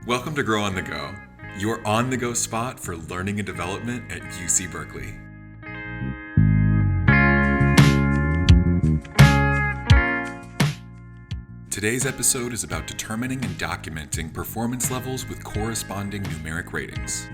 Welcome to Grow on the Go, your on-the-go spot for learning and development at UC Berkeley. Today's episode is about determining and documenting performance levels with corresponding numeric ratings.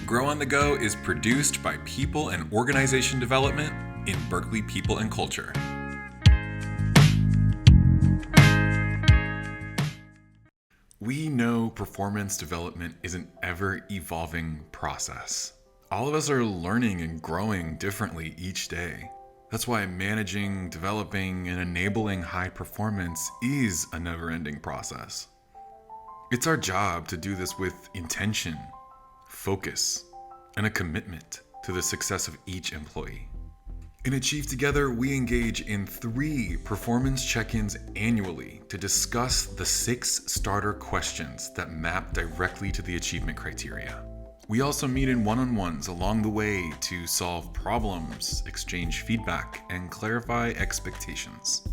Grow on the Go is produced by People and Organization Development in Berkeley People and Culture. We know performance development is an ever-evolving process. All of us are learning and growing differently each day. That's why managing, developing, and enabling high performance is a never-ending process. It's our job to do this with intention, focus, and a commitment to the success of each employee. In Achieve Together, we engage in 3 performance check-ins annually to discuss the 6 starter questions that map directly to the achievement criteria. We also meet in one-on-ones along the way to solve problems, exchange feedback, and clarify expectations.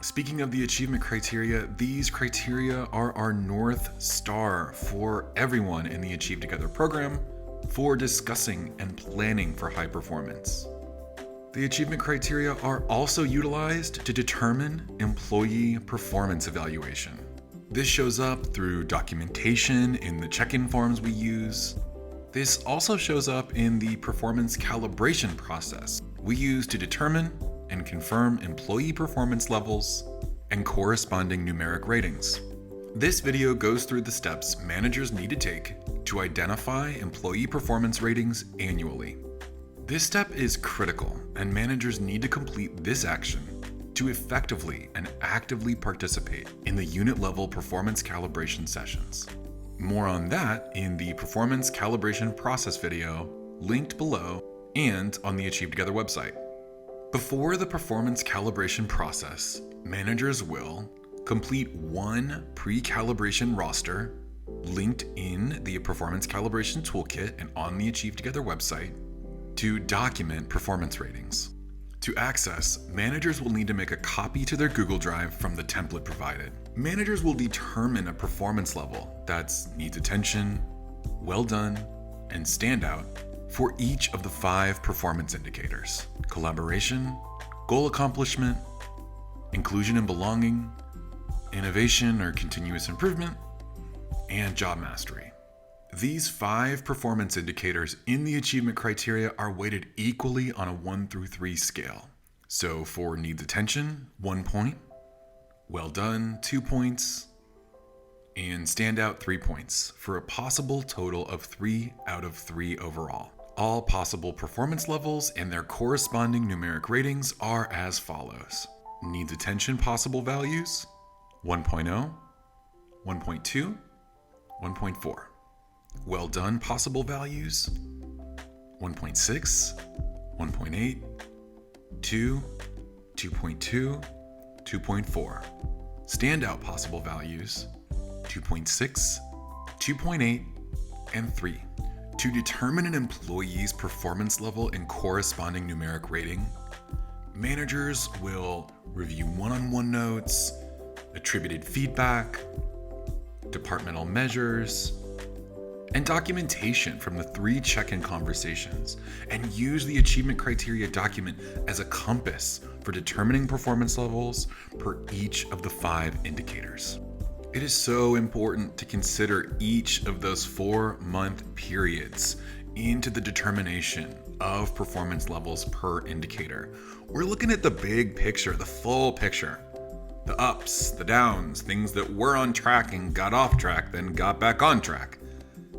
Speaking of the achievement criteria, these criteria are our North Star for everyone in the Achieve Together program for discussing and planning for high performance. The achievement criteria are also utilized to determine employee performance evaluation. This shows up through documentation in the check-in forms we use. This also shows up in the performance calibration process we use to determine and confirm employee performance levels and corresponding numeric ratings. This video goes through the steps managers need to take to identify employee performance ratings annually. This step is critical, and managers need to complete this action to effectively and actively participate in the unit-level performance calibration sessions. More on that in the performance calibration process video linked below and on the Achieve Together website. Before the performance calibration process, managers will complete one pre-calibration roster linked in the performance calibration toolkit and on the Achieve Together website to document performance ratings. To access, managers will need to make a copy to their Google Drive from the template provided. Managers will determine a performance level that's needs attention, well done, and standout for each of the 5 performance indicators: collaboration, goal accomplishment, inclusion and belonging, innovation or continuous improvement, and job mastery. These 5 performance indicators in the achievement criteria are weighted equally on a 1 through 3 scale. So for needs attention, 1 point, well done, 2 points, and standout 3 points, for a possible total of 3 out of 3 overall. All possible performance levels and their corresponding numeric ratings are as follows. Needs attention possible values, 1.0, 1.2, 1.4. Well done possible values, 1.6, 1.8, 2, 2.2, 2.4. Standout possible values, 2.6, 2.8, and 3. To determine an employee's performance level and corresponding numeric rating, managers will review one-on-one notes, attributed feedback, departmental measures, and documentation from the 3 check-in conversations, and use the achievement criteria document as a compass for determining performance levels per each of the 5 indicators. It is so important to consider each of those 4-month periods into the determination of performance levels per indicator. We're looking at the big picture, the full picture. The ups, the downs, things that were on track and got off track, then got back on track.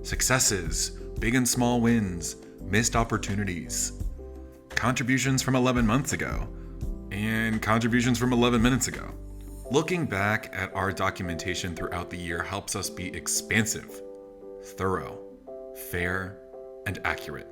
Successes, big and small wins, missed opportunities, contributions from 11 months ago, and contributions from 11 minutes ago. Looking back at our documentation throughout the year helps us be expansive, thorough, fair, and accurate.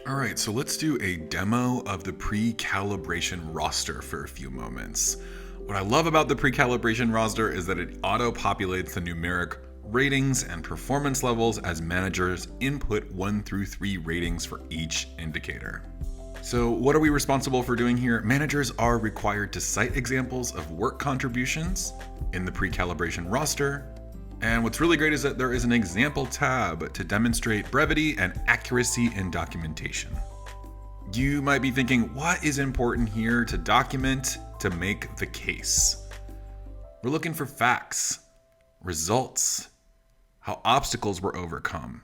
All right, so let's do a demo of the pre-calibration roster for a few moments. What I love about the pre-calibration roster is that it auto-populates the numeric ratings and performance levels as managers input 1 through 3 ratings for each indicator. So what are we responsible for doing here? Managers are required to cite examples of work contributions in the pre-calibration roster And what's really great is that there is an example tab to demonstrate brevity and accuracy in documentation. You might be thinking, what is important here to document to make the case? We're looking for facts, results, how obstacles were overcome,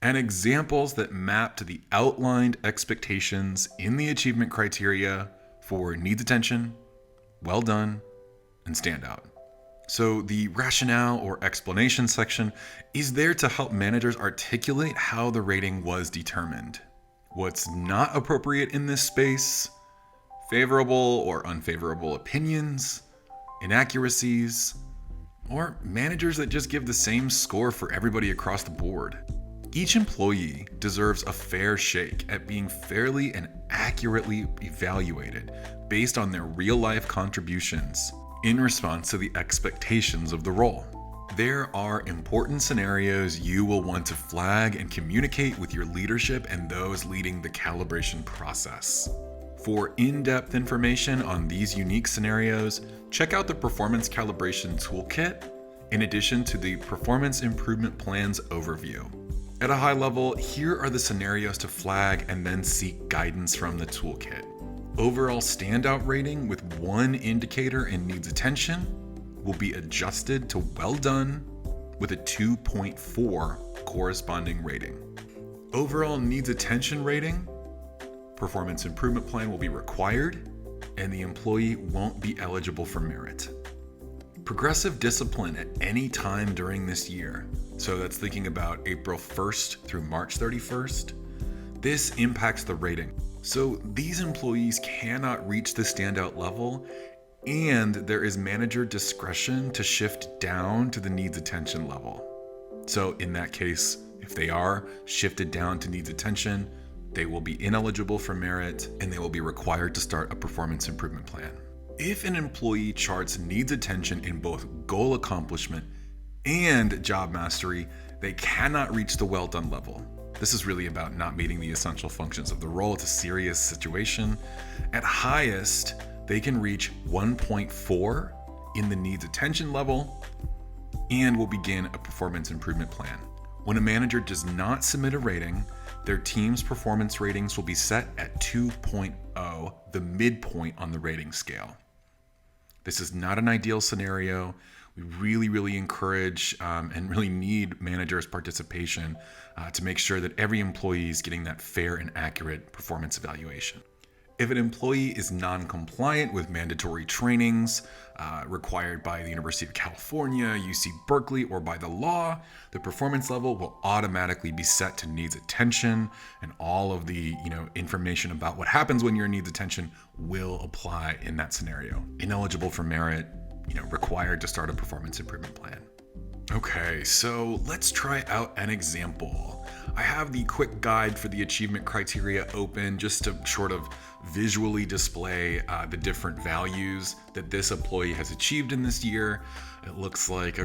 and examples that map to the outlined expectations in the achievement criteria for needs attention, well done, and standout. So the rationale or explanation section is there to help managers articulate how the rating was determined, what's not appropriate in this space, favorable or unfavorable opinions, inaccuracies, or managers that just give the same score for everybody across the board. Each employee deserves a fair shake at being fairly and accurately evaluated based on their real-life contributions in response to the expectations of the role. There are important scenarios you will want to flag and communicate with your leadership and those leading the calibration process. For in-depth information on these unique scenarios, check out the Performance Calibration Toolkit, in addition to the Performance Improvement Plans overview. At a high level, here are the scenarios to flag and then seek guidance from the toolkit. Overall standout rating with one indicator and needs attention will be adjusted to well done with a 2.4 corresponding rating. Overall needs attention rating, performance improvement plan will be required, and the employee won't be eligible for merit. Progressive discipline at any time during this year, so that's thinking about April 1st through March 31st, this impacts the rating. So these employees cannot reach the standout level, and there is manager discretion to shift down to the needs attention level. So in that case, if they are shifted down to needs attention, they will be ineligible for merit and they will be required to start a performance improvement plan. If an employee charts needs attention in both goal accomplishment and job mastery, they cannot reach the well done level. This is really about not meeting the essential functions of the role. It's a serious situation. At highest, they can reach 1.4 in the needs attention level and will begin a performance improvement plan. When a manager does not submit a rating, their team's performance ratings will be set at 2.0, the midpoint on the rating scale. This is not an ideal scenario. We really encourage and really need managers' participation to make sure that every employee is getting that fair and accurate performance evaluation. If an employee is non-compliant with mandatory trainings required by the University of California, UC Berkeley, or by the law, the performance level will automatically be set to needs attention, and all of the information about what happens when you're in needs attention will apply in that scenario. Ineligible for merit, required to start a performance improvement plan. Okay, so let's try out an example. I have the quick guide for the achievement criteria open just to sort of visually display the different values that this employee has achieved in this year. It looks like,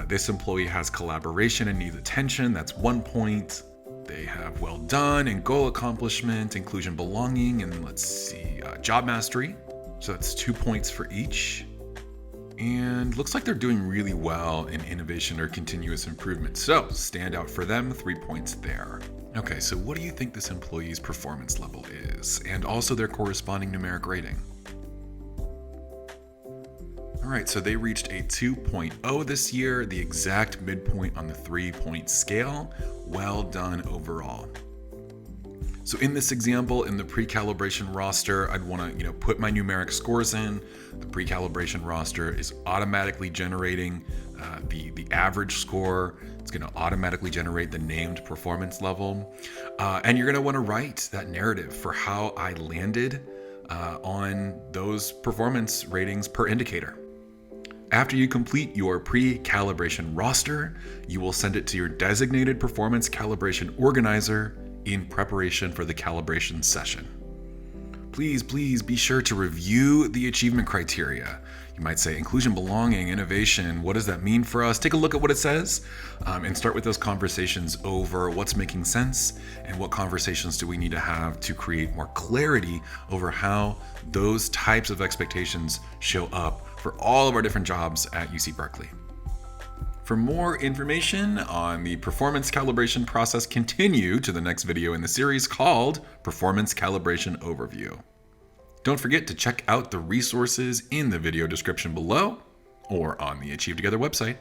this employee has collaboration and needs attention. That's 1 point. They have well done and goal accomplishment, inclusion, belonging, and job mastery. So that's 2 points for each. And looks like they're doing really well in innovation or continuous improvement. So stand out for them, 3 points there. Okay, so what do you think this employee's performance level is? And also their corresponding numeric rating. All right, so they reached a 2.0 this year, the exact midpoint on the 3-point scale. Well done overall. So in this example, in the pre-calibration roster, I'd want to put my numeric scores in. The pre-calibration roster is automatically generating the average score. It's going to automatically generate the named performance level. And you're going to want to write that narrative for how I landed on those performance ratings per indicator. After you complete your pre-calibration roster, you will send it to your designated performance calibration organizer in preparation for the calibration session. Please be sure to review the achievement criteria. You might say inclusion, belonging, innovation. What does that mean for us? Take a look at what it says and start with those conversations over what's making sense and what conversations do we need to have to create more clarity over how those types of expectations show up for all of our different jobs at UC Berkeley. For more information on the performance calibration process, continue to the next video in the series called Performance Calibration Overview. Don't forget to check out the resources in the video description below or on the Achieve Together website.